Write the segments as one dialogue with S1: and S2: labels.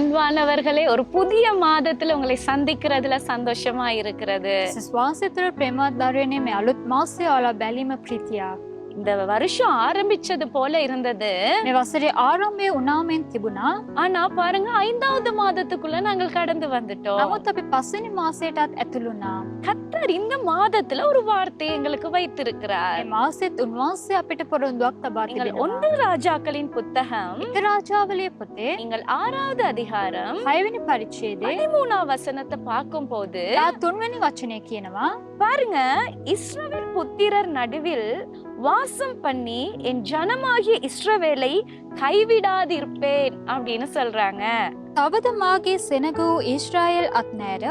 S1: அன்பானவர்களே, ஒரு புதிய மாதத்துல உங்களை சந்திக்கிறதுல சந்தோஷமா இருக்கிறது.
S2: ස්වාසිතුර ප්‍රේමධාරණයේ මේ අලුත් මාසය ඔයාලා බැලීම ප්‍රීතියක්.
S1: இந்த வருஷம் ஆரம்பிச்சது போல இருந்தது.
S2: මේ වසරේ ආරම්භය වුණාමෙන් තිබුණා.
S1: ஆனா பாருங்க, 5வது மாதத்துக்குள்ள நாங்கள் கடந்து வந்துட்டோம்.
S2: නමුත් අපි 5 වෙනි මාසයටත් ඇතුළු වුණා.
S1: கர்த்தர் இந்த மாதத்துல ஒரு வார்த்தையை எங்களுக்கு வைத்திருக்கிறார்.
S2: මේ මාසෙත් උන්වහන්සේ අපිට පොරොන්දුවක් තබා
S1: நீங்கள்
S2: තිබෙනවා.
S1: 1 ராஜாக்களின் புத்தகம்,
S2: එක රාජාවලියේ පොතේ
S1: நீங்கள் 6வது அதிகாரம்
S2: 6 වෙනි පරිච්ඡේදයේ
S1: 13வது வசனத்தை பார்க்கும் போது
S2: 3 වෙනි වචනය කියනවා.
S1: பாருங்க, இஸ்ரவேல் புத்திரர் நடுவில் வாசம் பண்ணி என் ஜனமாகிய இஸ்ரவேலை கைவிடாதிருப்பேன் அப்படின்னு சொல்றாங்க.
S2: තවද මාගේ සෙනග වූ ඊශ්‍රායෙල් අත්නෑර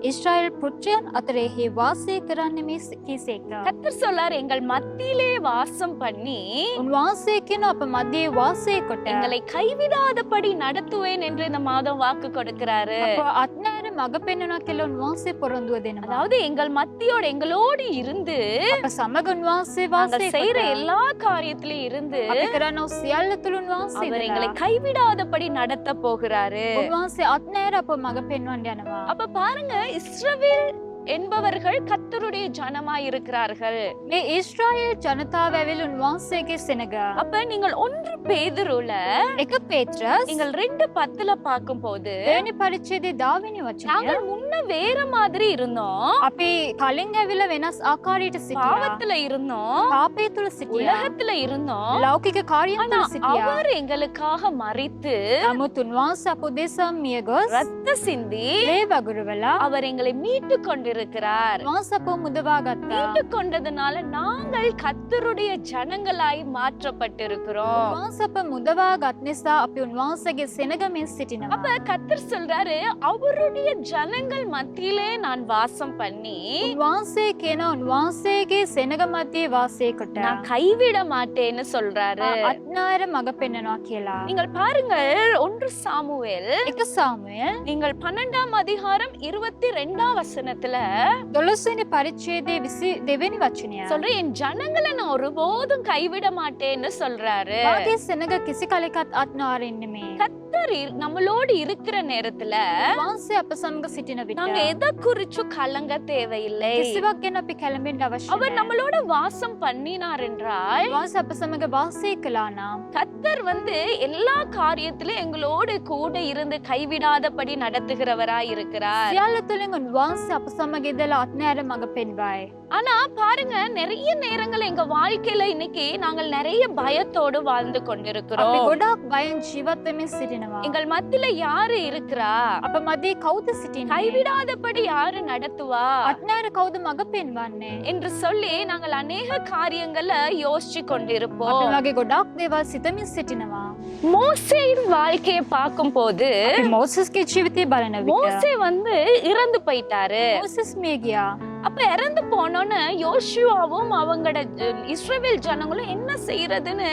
S2: ඊශ්‍රායෙල් පුත්‍රයන් අතරෙහි වාසය කරන්නෙමි කීසේක.
S1: கர்த்தர் சொல்லார், எங்கள் மத்தியிலே வாசம் பண்ணி
S2: උන්වහන්සේ කියන අප මැදේ වාසය කොට
S1: எங்களை கைவிடாதபடி நடத்துவேன் என்று இந்த மாதம் வாக்கு கொடுக்கிறாரு.
S2: අප අත්නෑර මඟ පෙන්වනවා කියලා උන්වහන්සේ පොරොන්දුව දෙනවා.
S1: அதாவது எங்கள் மத்தியோட எங்களோடு இருந்து
S2: අප සමග උන්වහන්සේ
S1: நாங்கள்
S2: වාසය
S1: செய்யற
S2: කොට
S1: எல்லா காரியத்திலும் இருந்து
S2: අපි කරන සියල්ල තුල උන්වහන්සේ
S1: அவர்
S2: ඉඳලා
S1: எங்களை கைவிடாதபடி நடத்த போகிறாரு.
S2: උන්වහන්සේ අත්නෑර අප මඟ පෙන්වන්න යනවා.
S1: அப்ப பாருங்க, இஸ்ரவேல் என்பவர்கள் கர்த்தருடைய ஜனமாய் இருக்கிறார்கள்.
S2: මේ ඊශ්‍රායෙල් ජනතාව ඇවිල් උන්වහන්සේගේ සෙනග.
S1: அப்ப நீங்கள் 1 பேதுருல
S2: එක පේත්‍රස්
S1: நீங்கள் 2:10 பார்க்கும் போது
S2: දෙවෙනි පරිච්ඡේදයේ 10 වෙනි වචනය
S1: நாங்கள் முன்ன வேற மாதிரி இருந்தோம்,
S2: අපි කලින් ඇවිල්ලා වෙනස් ආකාරයට සිටියා.
S1: பாவத்துல இருந்தோம்,
S2: පාපය තුල සිටියා.
S1: உலகத்துல இருந்தோம்.
S2: ලෞකික කාර්යයන්
S1: ஆனா
S2: තුල සිටියා.
S1: அவர் எங்களுக்காக மரித்து
S2: නමුත් උන්වහන්සේ අප උදෙසා මිය ගොස්
S1: ரத்த சிந்தி
S2: ලේ වගුරුවලා
S1: அவர் எங்களை மீட்டு கொண்டிருக்கிறார்.
S2: උන්වහන්සේ අපව මුදවා ගත්තා.
S1: மீட்டு கொண்டதுனால நாங்கள் கர்த்தருடைய ஜனங்களாய் மாற்றப்பட்டிருக்கிறோம்.
S2: උන්වහන්සේ අප මුදවා ගත් නිසා අපි උන්වහන්සේගේ සෙනගමින් සිටිනවා.
S1: அப்ப கர்த்தர் சொல்றாரு, அவருடைய ஜனங்கள் மத்தியிலே நான் வாசம் பண்ணி
S2: උන්වහන්සේ කියන උන්වහන්සේගේ සෙනග මැදේ වාසය කොට
S1: நான் கைவிட மாட்டேன்னு சொல்றாரு.
S2: අත්නායර මඟ පෙන්වනවා කියලා.
S1: நீங்கள் பாருங்கள், 1 சாமுவேல்
S2: එක සාමුවෙල්
S1: நீங்கள் 12ம் அதிகாரம் 22ம் வசனத்துல
S2: 12 වෙනි පරිච්ඡේදයේ 22 වෙනි වචනය.
S1: சொல்ற, என் ஜனங்களை நான் ஒருபோதும் கைவிட மாட்டேன்னு சொல்றாரு.
S2: මාගේ සෙනග කිසි කලෙකත් අත් නොඅරින්නේ මේ.
S1: கர்த்தர் நம்மளோடு இருக்கிற நேரத்துல
S2: උන්වහන්සේ අප සමග සිටින විට
S1: நாங்க எதை குறிச்சும் கலங்க தேவையில்லை.
S2: කිසිවක් ගැන අපි කැළඹෙන්න අවශ්‍ය
S1: அவர்
S2: නැහැ.
S1: நம்மளோட வாசம் பண்ணினார் என்றால்
S2: උන්වහන්සේ අප සමග වාසය කළා නම්
S1: கர்த்தர் எல்லா காரியத்திலும் எங்களோடு கூட இருந்து கைவிடாதபடி நடத்துகிறவராய் இருக்கிறார்.
S2: සියල්ල තුළින් උන්වහන්සේ අප සමග ඉඳලා අත්නෑර මඟ පෙන්වයි.
S1: ஆனா பாருங்க, நிறைய நேரங்கள் எங்க வாழ்க்கையில இன்னைக்கு நாங்கள் நிறைய பயத்தோடு வாழ்ந்து
S2: අපි
S1: கொண்டிருக்கிறோம்.
S2: ගොඩක් බයෙන් ජීවත් වෙමින් සිටිනවා.
S1: எங்கள் மத்தியில யாரு இருக்கிறா?
S2: අප මැදේ කවුද සිටින්නේ?
S1: கைவிடாதபடி யாரு நடத்துவா
S2: අත්නෑර කවුද මඟ පෙන්වන්නේ?
S1: என்று சொல்லி நாங்கள் அநேக காரியங்களை யோசிச்சு
S2: අපි
S1: கொண்டிருப்போம்.
S2: වගේ ගොඩක් දේවල් සිතමින් සිටිනවා.
S1: மோசேயின் வாழ்க்கையை பார்க்கும் போது
S2: අපි මෝසස්ගේ ජීවිතය බලන විට
S1: மோசே இறந்து போயிட்டாரு.
S2: මෝසස් මිය ගියා.
S1: அப்ப இறந்து போனோன்னு யோசுவாவும் அவங்களோட இஸ்ரவேல் ஜனங்களும் என்ன செய்யறதுன்னு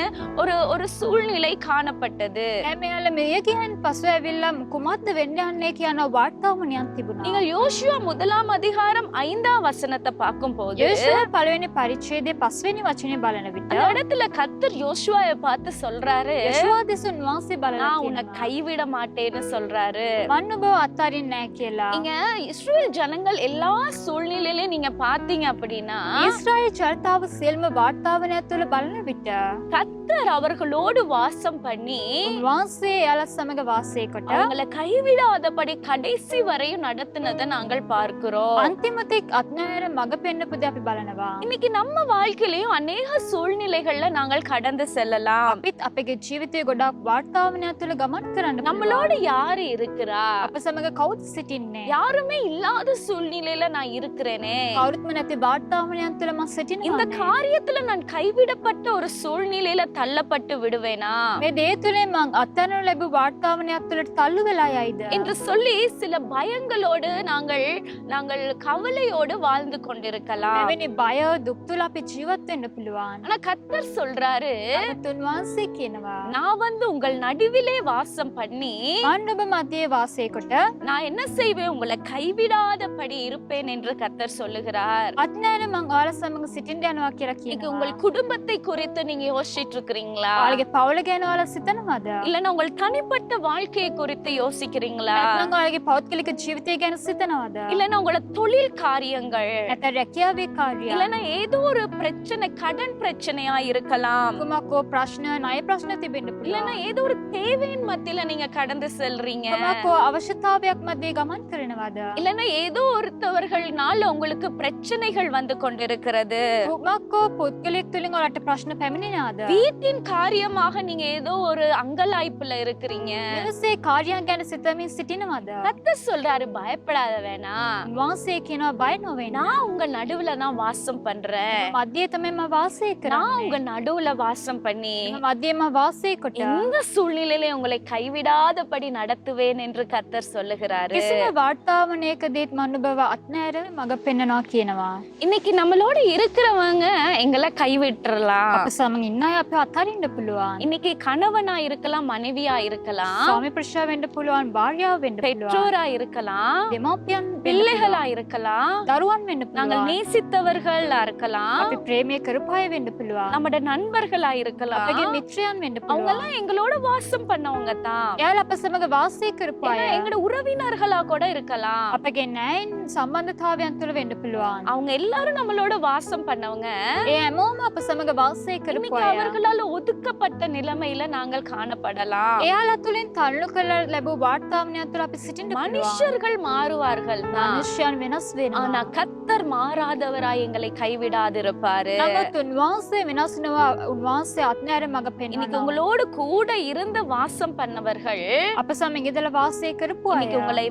S1: ஒரு சூழ்நிலை காணப்பட்டது.
S2: එමෙයාල මිය ගියන් පසු ඇවිල්ලා කුමක්ද වෙන්න යන්නේ කියන වාර්තාව නියම් තිබුණා.
S1: நீங்கள் யோசுவா 1ம் அதிகாரம் 5ம் வசனத்தை பார்க்கும் போது
S2: යෝෂුවා පළවෙනි පරිච්ඡේදයේ 5 වෙනි වචනේ බලන විට
S1: அந்த இடத்துல கர்த்தர் யோசுவாவை பார்த்து சொல்றாரு,
S2: යෝෂුවා දෙස උන්වහන්සේ බලලා
S1: நான் உன்னை
S2: කියනවා.
S1: கைவிட மாட்டேன்னு சொல்றாரு.
S2: මන් ඔබව අත්හරින්නේ නැහැ කියලා.
S1: நீங்க இஸ்ரவேல் ஜனங்கள் எல்லா சூழ்நிலையிலும் நீங்க பாத்தீங்க அப்படின்னா
S2: ඊශ්‍රායෙල් ජනතාව සියල්ම වාර්තාවන ඇතුළ බලන විට
S1: கர்த்தர் அவர்களோடு வாசம் பண்ணி
S2: උන්වහන්සේ එයාලා සමග වාසය කොට
S1: அவங்களை கைவிடாதபடி கடைசி வரையும் நடத்தினதை நாங்கள் பார்க்கிறோம்.
S2: අන්තිමතෙක් අත්නෑර මඟ පෙන්නපු දේ අපි බලනවා.
S1: இன்னைக்கு நம்ம வாழ்க்கையிலயும் அநேக சூழ்நிலைகள்ல நாங்கள் கடந்து செல்லலாம்.
S2: අපිත් අපගේ ජීවිතයේ ගොඩක් වාර්තාවන ඇතුළ ගමන් කරන්න
S1: நம்மளோட யாரு இருக்கிறா?
S2: අප සමග කවුද සිටින්නේ?
S1: யாருமே இல்லாத சூழ்நிலையில நான் இருக்கிறேனே.
S2: කවුරුත්ම නැති වාර්තාවනයන් තුළ මම සිටිනවා.
S1: இந்த காரியத்துல நான் கைவிடப்பட்ட ஒரு சூழ்நிலையில தள்ளப்பட்டு விடுவேனா
S2: මේ දේ තුළින් මං අත්හරිනු ලැබු වාර්තාවනයක් තුළට තල්ලු වෙලා යයිද?
S1: என்று சொல்லி சில பயங்களோடு நாங்கள் கவலையோடு வாழ்ந்து கொண்டிருக்கலாம்.
S2: මෙවැනි බය දුක් තුළ අපි ජීවත් වෙන්න පුළුවන්.
S1: ஆனா கர்த்தர் சொல்றாரு,
S2: නමුත් උන්වහන්සේ කියනවා
S1: நான் உங்கள் நடுவிலே வாசம் பண்ணி
S2: මන් ඔබ මැදේ වාසය කොට
S1: நான் என்ன செய்வேன், உங்களை கைவிடாதபடி இருப்பேன் என்று கர்த்தர் சொல்லுகிறார்.
S2: අත්නෑර මං ඔයාලා සමග සිටින්න යනවා කියලා
S1: இன்னைக்கு
S2: කියනවා.
S1: உங்கள் குடும்பத்தை குறித்து நீங்க யோசிச்சிட்டு இருக்கிறீங்களா?
S2: ඔයාලගේ පවුල ගැන ඔයාලා සිතනවද?
S1: இல்லன்னா உங்கள் தனிப்பட்ட வாழ்க்கையை குறித்து யோசிக்கிறீங்களா?
S2: නැත්නම් ඔයාලගේ පෞද්ගලික ජීවිතය ගැන සිතනවද?
S1: இல்லன்னா உங்களோட தொழில் காரியங்கள்,
S2: නැත්නම් රැකියාවේ කාර්යය?
S1: இல்லன்னா ஏதோ ஒரு பிரச்சனை, கடன் பிரச்சனையா இருக்கலாம்,
S2: කුමක්කෝ ප්‍රශ්න ණය ප්‍රශ්න තිබෙන්න
S1: இல்லன்னா
S2: පුළුවන්.
S1: ஏதோ ஒரு தேவையின் மத்தியில நீங்க கடந்து செல்றீங்க,
S2: කුමක්කෝ අවශ්‍යතාවයක් මැදේ ගමන් කරනවද?
S1: இல்லன்னா ஏதோ ஒருத்தவர்கள்னால உங்களுக்கு பிரச்சனைகள் வந்து கொண்டிருக்கிறது.
S2: කුමක්කෝ පුද්ගලයෙක් තුලින් ඔයාලට ප්‍රශ්න පැමිණෙනවද?
S1: வீட்டின் காரியமாக நீங்க ஏதோ ஒரு அங்கலாய்ப்புல இருக்கிறீங்க.
S2: නිවසේ කාර්යයන් ගැන සිතමින් සිටිනවද?
S1: கர்த்தர் சொல்றாரு, பயப்படாத வேணாம்,
S2: උන්වහන්සේ කියනවා බය නොවෙන්න.
S1: நான் உங்க நடுவுல நான் வாசம் பண்றேன்,
S2: මධ්‍යයේ තමයි මම වාසය
S1: நான் உங்க
S2: කරන්නේ.
S1: நடுவுல வாசம் பண்ணி
S2: මම මධ්‍යයේ මම වාසය කොට
S1: எந்த சூழ்நிலையில உங்களை கைவிடாதபடி நடத்துவேன் என்று கர்த்தர் சொல்லுகிறாரு.
S2: කිසිම වාර්තාවනයකදීත් මම ඔබව අත්නෑර මඟ පෙන්වනවා කියනවා.
S1: இன்னைக்கு நம்மளோட இருக்கிறவங்க எங்களை கைவிட்டுறலாம்.
S2: අප සමග ඉන්න අය අපව අත්හරින්න පුළුවන්.
S1: இன்னைக்கு கணவனா இருக்கலாம், மனைவியா இருக்கலாம்,
S2: ස්වාමි පුරුෂයා වෙන්න පුළුවන්, භාර්යාව වෙන්න පුළුවන්,
S1: பெற்றோரா இருக்கலாம்,
S2: දෙමව්පියන් වෙන්න
S1: பிள்ளைகளா
S2: පුළුවන්,
S1: இருக்கலாம்,
S2: දරුවන් වෙන්න
S1: நாங்கள்
S2: පුළුවන්,
S1: நேசித்தவர்களா இருக்கலாம்,
S2: අපි ප්‍රේමය කරපු අය වෙන්න පුළුවන්,
S1: நம்மட நண்பர்களா
S2: අපගේ
S1: இருக்கலாம்.
S2: මිත්‍රයන් වෙන්න
S1: அவங்க
S2: පුළුවන්.
S1: எல்லாம் எங்களோட வாசம் பண்ணவங்க தான்.
S2: එයාලා අප සමග වාසය කරපු අය.
S1: எங்களோட உறவினர்களா கூட இருக்கலாம்.
S2: අපගේ නෑයින් සම්බන්ධතාවයන් තුළ වෙන්න පුළුවන්.
S1: அவங்க எல்லாரும் நம்மளோட வாசம் பண்ணவங்க.
S2: ඒ හැමෝම අප සමග වාසය කරපු
S1: இன்னைக்கு
S2: අය.
S1: அவர்களால ஒதுக்கப்பட்ட நிலைமையில நாங்கள் காணப்படலாம்.
S2: එයාලා තුලින් තල්ලු කළ ලැබූ වාර්තාවනයන් තුළ අපි සිටින්න පුළුවන්.
S1: மனுஷர்கள் மாறுவார்கள் தான்.
S2: මනුෂ්‍යයන් වෙනස්
S1: ஆனா
S2: වෙනවා.
S1: கர்த்தர் மாறாதவராய் எங்களை கைவிடாதிருப்பாரு.
S2: නමුත් උන්වහන්සේ වෙනස් වෙනවා. උන්වහන්සේ අත්නෑර මඟ
S1: இன்னைக்கு
S2: පෙන්වනවා.
S1: உங்களோடு கூட இருந்து வாசம் பண்ணவர்கள்
S2: අප සමග ඉඳලා වාසය කරපු අය.
S1: இன்னைக்கு உங்களை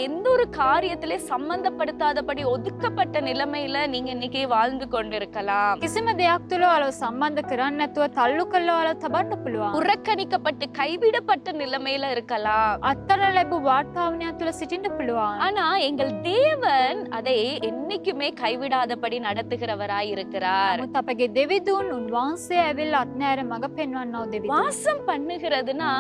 S1: எந்த ஒரு காரியத்திலே சம்பந்தப்படுத்தாதபடி ஒதுக்கப்பட்ட நிலைமையில நீங்க இன்னைக்கு வாழ்ந்து கொண்டிருக்கலாம்.
S2: කිසිම දෙයක් තුළ ඔයාලව සම්බන්ධ කරන්නේ නැතුව තල්ලු කළා ඔයාලව තබන්න පුළුවන්.
S1: புறக்கணிக்கப்பட்டு கைவிடப்பட்ட நிலைமையில இருக்கலாம்.
S2: අත්තර ලැබූ වාර්තාවනයන් තුළ සිටින්න පුළුවන්.
S1: ஆனா எங்கள் தேவன் அதை என்னைக்குமே கைவிடாதபடி நடத்துகிறவராய் இருக்கிறார்.
S2: නමුත් අපගේ දෙවිදුන් උන්වහන්සේ ඇවිල්ලා අත්නෑර මඟ පෙන්වන්නව දෙවිදුන්.
S1: வாசம் பண்ணுகிறதுனா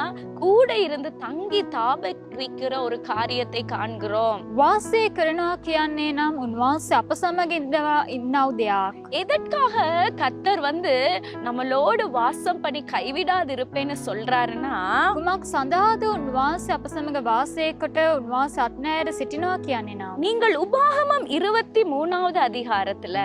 S1: கூட இருந்து தங்கி தாபரிக்கிற ஒரு காரியத்தை காண்கிறோம்.
S2: වාසය කරනවා කියන්නේ නම් උන්වහන්සේ අප සමග ඉන්නව දෙයක්.
S1: எதற்காக கர்த்தர் நம்மளோடு வாசம் பண்ணி கைவிடாதிருப்பேன்னு சொல்றாருன்னா,
S2: කුමක් සඳහාද උන්වහන්සේ අප සමග වාසය කොට උන්වහන්සේ අත්නෑර සිටිනවා කියන්නේ නම්?
S1: நீங்கள் உபாகமம் 23வது அதிகாரத்துல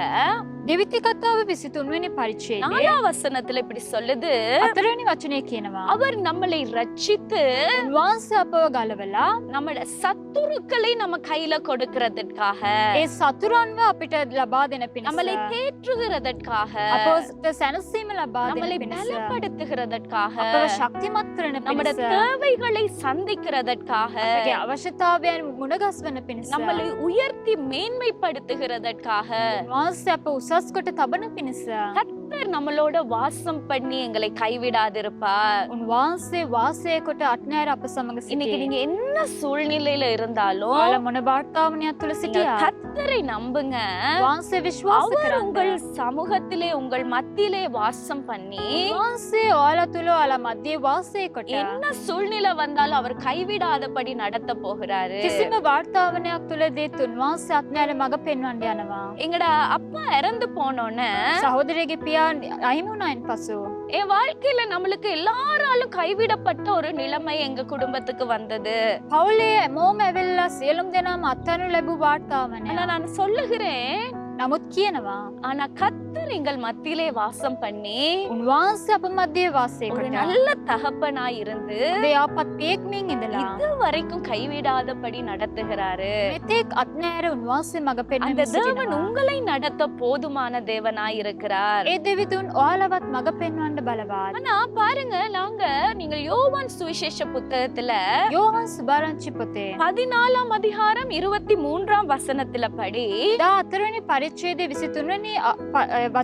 S2: දෙවිති කතාව 23 වෙනි පරිච්ඡේදයේ
S1: 4வது வசனத்துல இப்படி சொல்லுது,
S2: 4 වෙනි වචනේ කියනවා.
S1: அவர் நம்மளை ரட்சித்து
S2: උන්වහන්සේ අපව ගලවලා
S1: நம்மட சத்துருக்களை நம்ம கையில கொடுக்கிறதுக்காக,
S2: ඒ සතුරන්ව අපිට ලබා දෙන පිණිස,
S1: நம்மளை தேற்றுகிறதற்காக,
S2: අපව සැනසීම ලබා
S1: நம்மளை
S2: දෙන පිණිස,
S1: பலப்படுத்துகிறதற்காக,
S2: අපව ශක්තිමත් කරන
S1: நம்மட
S2: පිණිස,
S1: தேவைகளை சந்திக்கிறதற்காக,
S2: අපගේ අවශ්‍යතාවයන් මුණගස්වන පිණිස,
S1: நம்மளை உயர்த்தி மேன்மைப்படுத்துகிறதற்காக
S2: උන්වහන්සේ අප උසස් කොට තබන පිණිස
S1: கர்த்தர் நம்மளோட வாசம் பண்ணி எங்களை கைவிடாதிருப்பார்.
S2: උන්වහන්සේ වාසය කොට අත්නෑර අප සමග
S1: இன்னைக்கு
S2: සිටී.
S1: நீங்க என்ன சூழ்நிலையில இருந்தாலும்
S2: ඔයාලා මොන වාර්තාවනයක් තුළ
S1: நீங்க
S2: සිටියා
S1: கர்த்தரை நம்புங்க.
S2: උන්වහන්සේ විශ්වාස
S1: அவர்
S2: කරන්න.
S1: உங்கள் சமூகத்திலே உங்கள் மத்தியிலே வாசம் பண்ணி
S2: උන්වහන්සේ ඔයාලා තුළ ඔයාලා මැදේ වාසය කොට
S1: என்ன சூழ்நிலை வந்தாலும் அவர் கைவிடாதபடி நடத்த போகிறாரு.
S2: කිසිම වාර්තාවනයක් තුළදීත් උන්වහන්සේ අත්නෑර මඟ පෙන්වන්න යනවා.
S1: எங்கட அப்பா இறந்து போனோன்னு
S2: සහෝදරයාගේ පියා අහිමි වුණායින් පසු
S1: என் வாழ்க்கையில நம்மளுக்கு எல்லாராலும் கைவிடப்பட்ட ஒரு நிலைமை எங்க குடும்பத்துக்கு வந்தது.
S2: පවුලේ හැමෝම ඇවිල්ලා සියලුම දෙනාම අත්හරිනු ලැබූ වාර්තාවනය.
S1: ஆனா நான் சொல்லுகிறேன்,
S2: නමුත් කියනවා
S1: ஆனா கர்த்தர் எங்கள் மத்தியிலே வாசம் பண்ணி
S2: උන්වහන්සේ අප මැදේ වාසය
S1: ஒரு
S2: කොට
S1: நல்ல தகப்பனாய் இருந்து
S2: ඔබේ ආපත් පියෙක්මින් ඉඳලා
S1: இது வரைக்கும் கைவிடாதபடி நடத்துகிறாரு.
S2: මෙතෙක් අත්නෑර උන්වහන්සේ මඟ
S1: அந்த
S2: පෙන්වමින්
S1: தேவன்
S2: සිටිනවා.
S1: உங்களை நடத்த போதுமான தேவனாய் இருக்கிறார்.
S2: ඒ දෙවිතුන් ඔයාලවත් මඟ පෙන්වන්න බලවත්.
S1: ஆனா பாருங்க, நீங்கள் யோவான் சுவிசேஷ புத்தகத்துல
S2: යෝහන් සුභාරංචි පොතේ
S1: 14ஆம் அதிகாரம் 23ஆம் வசனத்துல படி
S2: 14 වෙනි පරිච්ඡේදයේ 23 වෙනි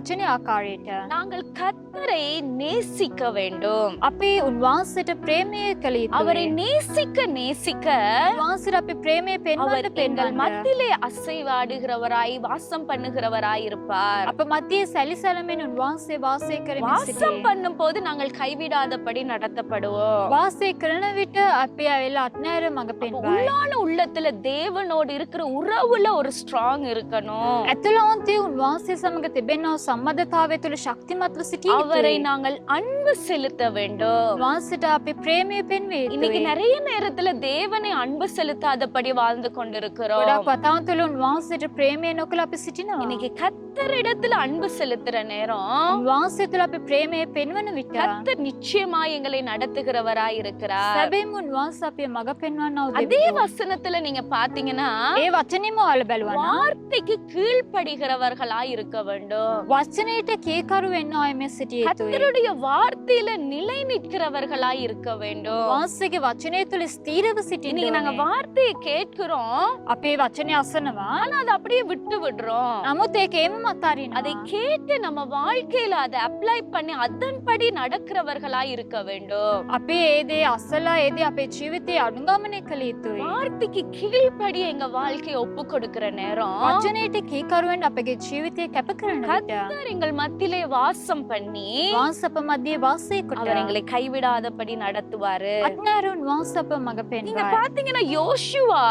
S2: වචනේ ආකාරයට
S1: நாங்கள் கர்த்தரை நேசிக்க வேண்டும்.
S2: අපි උන්වහන්සේට ප්‍රේමය කළ
S1: அவரை
S2: යුතුයි.
S1: நேசிக்க நேசிக்க
S2: උන්වහන්සේට අපි ප්‍රේමය
S1: அவர்
S2: පෙන්වන්න
S1: எங்கள்
S2: පෙන්වන්න
S1: மத்தியிலே அசைவாடுகிறவராய் வாசம் பண்ணுகிறவராய் இருப்பார்.
S2: අප මධ්‍යයේ සැලිසලමින් උන්වහන්සේ වාසය කරමින්
S1: வாசம்
S2: සිටියේ.
S1: பண்ணும் போது நாங்கள் கைவிடாதபடி நடத்தப்படுவோம்.
S2: වාසය කරන විට අපි ඇවිල්ලා අත්නෑර මඟ
S1: அப்ப
S2: පෙන්වයි.
S1: உள்ளான உள்ளத்துல தேவனோடு இருக்கிற உறவுல ஒரு ஸ்ட்ராங் இருக்கணும்.
S2: ඇතුළාන්තයේ උන්වහන්සේ සමග තිබෙනා සම්බන්ධතාවය තුළ ශක්තිමත්ව සිටිය
S1: அவரை
S2: යුතුයි.
S1: நாங்கள் அன்பு செலுத்த வேண்டும்.
S2: උන්වහන්සේට අපි ප්‍රේමය පෙන්විය
S1: இன்னைக்கு
S2: යුතුයි.
S1: நிறைய நேரத்துல தேவனை அன்பு செலுத்தாதபடி வாழ்ந்து கொண்டிருக்கிறோம்.
S2: ගොඩක් වතාවන් තුළ උන්වහන්සේට ප්‍රේමය නොකළ අපි සිටිනවා.
S1: இன்னைக்கு கர்த்தரிடத்துல அன்பு செலுத்துற நேரம்
S2: උන්වහන්සේ තුළ අපි ප්‍රේමය පෙන්වන විට
S1: கர்த்தர் நிச்சயமாய் எங்களை நடத்துகிறவராய் இருக்கிறார்.
S2: සැබවින්ම උන්වහන්සේ අපේ මඟ පෙන්වන්නා වූ
S1: அதே
S2: දෙවියෝ.
S1: வசனத்துல நீங்க பாத்தீங்கன்னா
S2: ඒ වචනේම ඔයාලා බලුවා නම්
S1: வார்த்தைக்கு கீழ்ப்படுகிறவர்களாய் இருக்க வேண்டும்.
S2: වචනයට කීකරු වෙන්න අය මේ සිටිය යුතුයි.
S1: கர்த்தருடைய வார்த்தையில நிலை நிற்கிறவர்களாய் இருக்க வேண்டும்.
S2: උන්වහන්සේගේ වචනය තුළ ස්ථීරව සිටින්න
S1: இன்னைக்கு நாங்க
S2: ඕනේ.
S1: வார்த்தையை கேட்கிறோம்,
S2: අපේ වචනය අසනවා.
S1: ஆனா அதை அப்படியே விட்டு விடுறோம்.
S2: නමුත් ඒක ඒම
S1: அதை
S2: මතරිනවා.
S1: கேட்டு நம்ம வாழ்க்கையில அதை அப்ளை பண்ணி அதன்படி நடக்கிறவர்களாய் இருக்க வேண்டும்.
S2: අපි ඒ දේ අසලා ඒ දේ අපේ ජීවිතේ අනුගමනය කළ යුතුයි.
S1: வார்த்தைக்கு கீழ்ப்படி எங்க வாழ்க்கையை ஒப்பு கொடுக்கிற நேரம்
S2: වචනයට කීකරුවෙන් අපගේ ජීවිතය කැප කරන විට
S1: கர்த்தர் எங்கள் மத்தியிலே வாசம் பண்ணி
S2: වහන්සේ අප මැදේ වාසය කොට
S1: அவர் எங்களை கைவிடாதபடி நடத்துவாரு.
S2: අඥාරුන් වහන්සේ අප මඟ
S1: நீங்க
S2: පෙන්වයි.
S1: பாத்தீங்கன்னா யோசுவா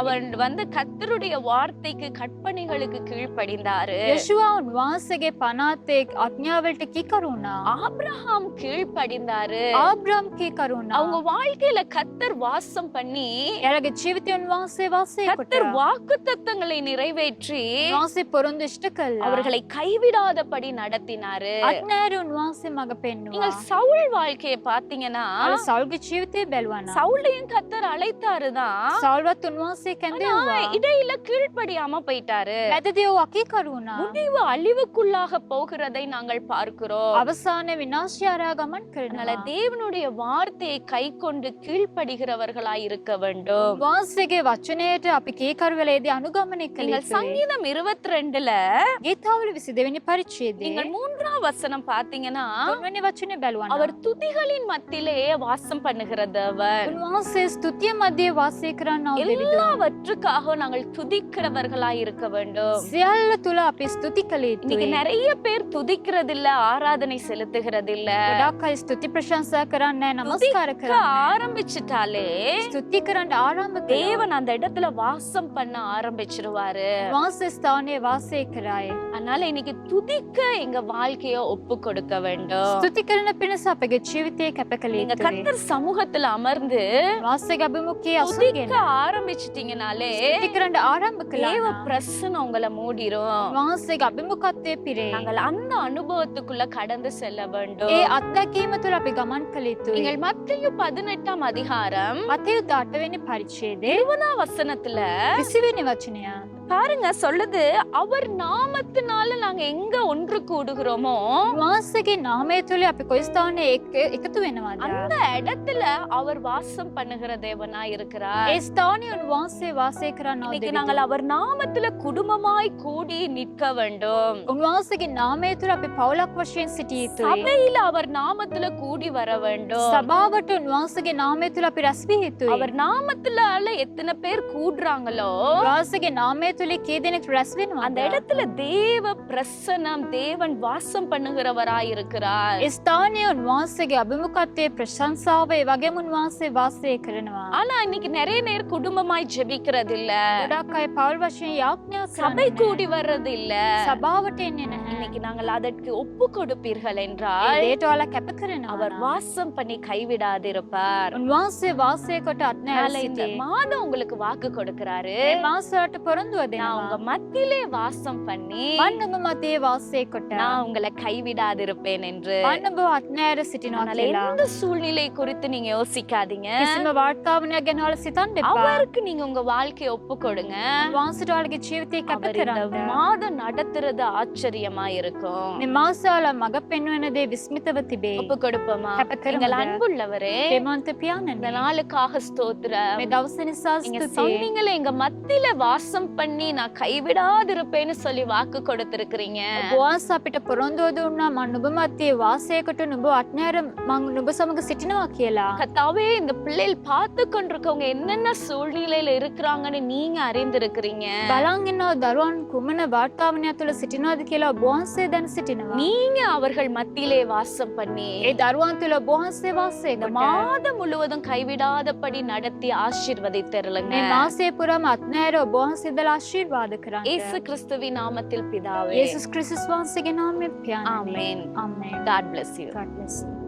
S1: அவன் வந்து கர்த்தருடைய வார்த்தைக்கு கற்பனைகளுக்கு கீழ்ப்படிந்தாரு.
S2: යේෂුවා උන්වහන්සේගේ පනාතේ අඥාවලට කීකරු වුණා.
S1: ஆபிரகாம் கீழ்ப்படிந்தாரு.
S2: ආබ්‍රහම් කීකරු වුණා.
S1: அவங்க வாழ்க்கையில கர்த்தர் வாசம் பண்ணி
S2: එයාගේ ජීවිතේ උන්වහන්සේ වාසය කොට
S1: கர்த்தர் வாக்குத்தத்தங்களை நிறைவேற்றி
S2: උන්වහන්සේ පොරොන්දු ඉෂ්ට කළා.
S1: அவர்களை கைவிடாதபடி நடத்தினாரு.
S2: අඥාරු උන්වහන්සේ මඟ පෙන්වුවා.
S1: நீங்கள் சவுல் வாழ்க்கையை பாத்தீங்கன்னா
S2: අර සෞල්ගේ ජීවිතේ බැලුවා නම්
S1: சவுலையும் கர்த்தர் அழைத்தாருதான்.
S2: සෞල්වත් උන්වහන්සේ කැඳෙව්වා.
S1: இடையில கீழ்ப்படியாம போயிட்டாரு.
S2: මැදදී ඔහු අකීකරු වුණා.
S1: முடிவு அழிவுக்குள்ளாக போகிறதை நாங்கள் பார்க்கிறோம்.
S2: අවසානයේ විනාශය හරහා ගමන්
S1: அதனால
S2: කරනවා.
S1: தேவனுடைய வார்த்தையை கை கொண்டு கீழ்ப்படுகிறவர்களாய் இருக்க வேண்டும்.
S2: වහන්සේගේ වචනයට අපි කීකරු වෙලේදී අනුගමනය කළ
S1: நீங்கள்
S2: යුතුයි.
S1: சங்கீதம் 22ல
S2: ගීතාවල 22 වෙනි පරිච්ඡේදයේ
S1: நீங்கள் 3ஆம் வசனம் பாத்தீங்கன்னா
S2: තුන්වෙනි වචනේ බැලුවා නම්
S1: அவர் துதிகளின் மத்தியிலே வாசம் பண்ணுகிறதவர்.
S2: උන්වහන්සේ ස්තුතිය මැදේ වාසය කරන්නා වූ දෙවිඳුන්.
S1: எல்லாவற்றுக்காக நாங்கள் துதிக்கிறவர்களாய் இருக்க வேண்டும்.
S2: සියල්ල තුල අපි ස්තුති කළ
S1: இன்னைக்கு
S2: යුතුයි.
S1: நிறைய பேர் துதிக்கிறது இல்ல, ஆராதனை செலுத்துகிறது இல்ல.
S2: ගොඩක් අය ස්තුති ප්‍රශංසා කරන්නේ නැහැ, නමස්කාර කරන්නේ.
S1: ஆரம்பிச்சிட்டாலே
S2: ස්තුති කරන්න ආරම්භ කළා.
S1: தேவன் அந்த இடத்துல வாசம் பண்ண ஆரம்பிச்சிருவாரு.
S2: උන්වහන්සේ ස්ථානයේ වාසය කරයි.
S1: அதனால இன்னைக்கு துதிக்க எங்க வாழ்க்கைய ஒப்பு கொடுக்க வேண்டும்.
S2: ස්තුති කරන පිණිස අපගේ ජීවිතය කැප කළ
S1: நீங்க
S2: යුතුයි.
S1: கர்த்தர் சமூகத்துல அமர்ந்து
S2: වාසයේ අභිමුඛයේ අසුගෙන
S1: துதிக்க ஆரம்பிச்சிட்டீங்கனாலே
S2: ස්තුති කරන්න ආරම්භ කළා.
S1: தேவ
S2: නම්
S1: பிரசன்னம் உங்களை மூடிரும்.
S2: උන්වහන්සේගේ අභිමුඛත්වයේ පිරේ.
S1: நாங்கள் அந்த அனுபவத்துக்குள்ள கடந்து செல்ல வேண்டும்.
S2: ඒ අත්දැකීම තුළ අපි ගමන් කළ යුතුයි.
S1: நீங்கள் மத்தேயு 18ஆம் அதிகாரம்
S2: මතෙව් 18 වෙනි පරිච්ඡේදයේ
S1: 20ஆம் வசனத்துல
S2: 20 වෙනි වචනය
S1: பாருங்க சொல்லுது, அவர் நாமத்தினால நாங்க எங்க ஒன்று கூடுகிறோமோ
S2: උන්වහන්සේගේ නාමය තුළ අපි කොයි ස්ථානයේ එකතු වෙනවද?
S1: அந்த இடத்துல அவர் வாசம் பண்ணுகிற தேவனா இருக்கிறார்.
S2: ඒ ස්ථානයේ උන්වහන්සේ වාසය කරන්නා වූ
S1: இன்னைக்கு
S2: දෙවිඳුන්.
S1: நாங்கள் அவர் நாமத்துல குடும்பமாய் கூடி நிற்க வேண்டும்.
S2: උන්වහන්සේගේ නාමය තුළ අපි පවුලක් වශයෙන් සිටිය යුතුයි.
S1: சபையில அவர் நாமத்துல கூடி வர வேண்டும்.
S2: සභාවට උන්වහන්සේගේ නාමය තුළ අපි රැස් විය යුතුයි.
S1: அவர் நாமத்தினால எத்தனை பேர் கூடுறாங்களோ
S2: උන්වහන්සේගේ නාමය තුළ කී දෙනෙක් රැස් වෙනවද?
S1: அந்த இடத்துல தேவ பிரசன்னம், தேவன் வாசம் பண்ணுகிறவராய் இருக்கிறார்.
S2: ඒ ස්ථානයේ උන්වහන්සේගේ අභිමුඛත්වයේ ප්‍රශංසාව ඒ වගේම උන්වහන්සේ වාසය කරනවා.
S1: ஆனா இன்னைக்கு நிறைய நேர் குடும்பமாய் ஜெபிக்கிறது இல்ல,
S2: ගොඩක් අය පවුල් වශයෙන් යාඥා
S1: சபை
S2: කරන්නේ
S1: கூடி வர்றது இல்ல.
S2: සභාවට එන්නේ නැහැ.
S1: இன்னைக்கு நாங்கள் அதற்கு ஒப்பு கொடுப்பீர்கள்
S2: ඒ
S1: என்றால்
S2: දේට ඔයාලා කැප කරනවා.
S1: அவர் வாசம் பண்ணி கைவிடாதிருப்பார்.
S2: උන්වහන්සේ වාසය කොට
S1: அதனால
S2: අත්නෑ
S1: இந்த மாதம் உங்களுக்கு வாக்கு கொடுக்கிறாரு,
S2: මේ මාසයට පොරොන්දුව
S1: நான்
S2: දෙනවා.
S1: உங்க மத்தியிலே வாசம் பண்ணி
S2: මන් ඔබ මතේ වාසය කොට
S1: நான் உங்களை கைவிடாதிருப்பேன் என்று.
S2: මන් ඔබ අත්නෑර සිටිනවා
S1: அதனால
S2: කියලා.
S1: எந்த சூழ்நிலை குறித்து நீங்க யோசிக்காதீங்க.
S2: කිසිම වාර්තාවනයක් ගැන ඔයාලා සිතන්න එපා.
S1: அவருக்கு நீங்க உங்க வாழ்க்கையை ஒப்பு கொடுங்க.
S2: උන්වහන්සේට ඔයාලගේ ජීවිතේ කැප
S1: அவர் இந்த
S2: කරන්න.
S1: மாதம் நடத்துறது ஆச்சரியமா இருக்கும்.
S2: මේ මාසාල මග පෙන්වන දේ විස්මිතව තිබේ.
S1: ஒப்பு கொடுப்போமா?
S2: කැප කරමුද?
S1: எங்கள் அன்புள்ளவரே,
S2: ප්‍රේමවන්ත
S1: இந்த
S2: පියාණනි,
S1: நாளுக்காக ஸ்தோத்திரம்.
S2: මේ දවස නිසා
S1: நீங்க
S2: ස්තුතියි.
S1: சொன்னீங்களே எங்க மத்தியில வாசம் பண்ணி நான் கைவிடாதிருப்பேன்னு சொல்லி வாக்கு கொடுத்திருக்கிறீங்க.
S2: ඔබ අපිට පොරොන්දු දුන්නා මම නුඹ මැත්තේ වාසයකට නුඹ අත්නෑර මම නුඹ සමග සිටිනවා කියලා.
S1: கர்த்தாவே, இந்த பிள்ளைகள் பார்த்து கொண்டிருக்கவங்க என்னென்ன சூழ்நிலையில இருக்கிறாங்கன்னு நீங்க அறிந்திருக்கிறீங்க.
S2: බලන් ඉන්නව දරුවන් කුමන වාතාවරණයක් තුළ සිටිනවද කියලා ඔබ වහන්සේ දැන සිටිනවා.
S1: நீங்க அவர்கள் மத்தியிலே வாசம் பண்ணி
S2: ඒ දරුවන් තුළ ඔබ වහන්සේ වාසය
S1: இந்த
S2: කොට
S1: மாதம் முழுவதும் கைவிடாதபடி நடத்தி ஆசீர்வதித்தருளுங்க.
S2: මේ මාසය පුරාම අත්නෑර ඔබ වහන්සේ දලා ආශිර්වාද කරන්න.
S1: இயேசு கிறிஸ்துவின் நாமத்தில் பிதாவே.
S2: යේසුස් ක්‍රිස්තුස් වහන්සේගේ නාමයෙන් පියාණනි.
S1: ஆமென்.
S2: ආමේන්.
S1: God bless you.
S2: God bless you.